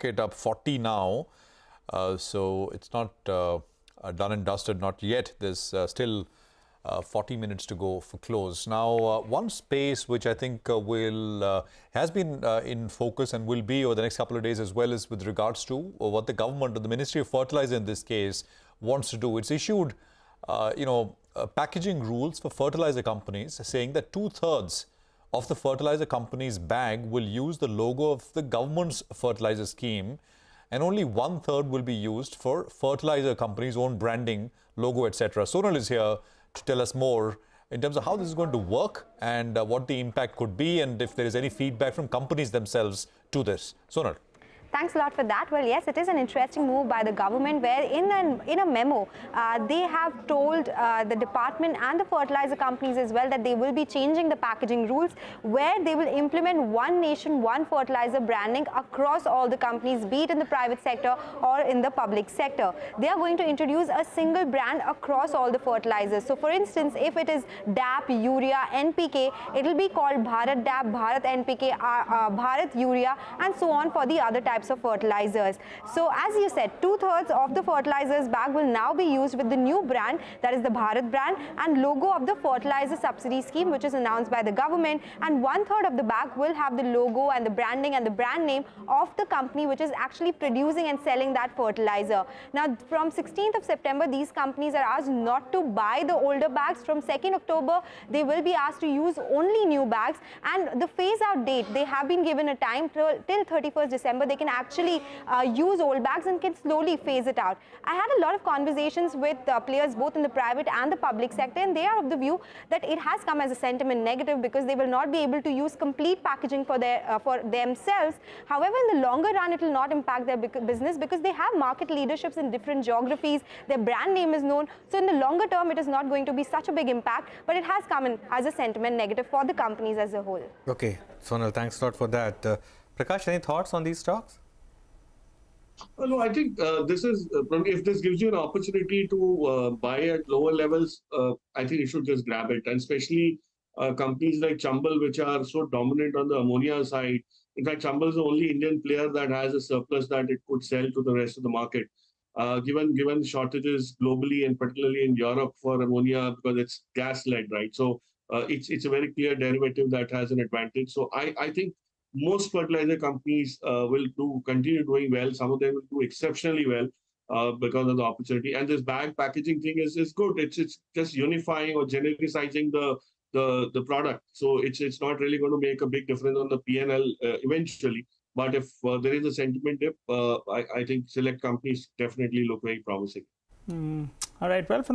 market up 40 now. So it's not done and dusted, not yet. There's still 40 minutes to go for close. Now, one space which I think has been in focus and will be over the next couple of days as well is with regards to what the government, or the Ministry of Fertiliser in this case, wants to do. It's issued, packaging rules for fertilizer companies saying that 2/3 of the fertilizer company's bag will use the logo of the government's fertilizer scheme, and only 1/3 will be used for fertilizer companies' own branding, logo, etc. Sonal is here to tell us more in terms of how this is going to work and what the impact could be, and if there is any feedback from companies themselves to this. Sonal. Thanks a lot for that. Well, yes, it is an interesting move by the government where in a memo, they have told the department and the fertilizer companies as well that they will be changing the packaging rules, where they will implement one nation, one fertilizer branding across all the companies, be it in the private sector or in the public sector. They are going to introduce a single brand across all the fertilizers. So, for instance, if it is DAP, urea, NPK, it will be called Bharat DAP, Bharat NPK, Bharat Urea, and so on for the other types of fertilizers. So as you said, 2/3 of the fertilizers bag will now be used with the new brand, that is the Bharat brand, and logo of the fertilizer subsidy scheme, which is announced by the government, and 1/3 of the bag will have the logo and the branding and the brand name of the company which is actually producing and selling that fertilizer. Now from 16th of September, these companies are asked not to buy the older bags. From 2nd October, they will be asked to use only new bags, and the phase out date, they have been given a time till 31st December. They can actually use old bags and can slowly phase it out. I had a lot of conversations with players both in the private and the public sector, and they are of the view that it has come as a sentiment negative because they will not be able to use complete packaging for themselves. However, in the longer run, it will not impact their business because they have market leaderships in different geographies. Their brand name is known. So in the longer term, it is not going to be such a big impact, but it has come in as a sentiment negative for the companies as a whole. Okay, Sonal, thanks a lot for that. Prakash, any thoughts on these stocks? No, I think this is, if this gives you an opportunity to buy at lower levels, I think you should just grab it. And especially companies like Chambal, which are so dominant on the ammonia side. In fact, Chambal is the only Indian player that has a surplus that it could sell to the rest of the market. Given shortages globally and particularly in Europe for ammonia, because it's gas-led, right? So it's a very clear derivative that has an advantage. So I think most fertilizer companies will continue doing well. Some of them will do exceptionally well because of the opportunity. And this bag packaging thing is good. It's just unifying or genericizing the product. So it's not really going to make a big difference on the P&L eventually. But if there is a sentiment dip, I think select companies definitely look very promising. All right. Well,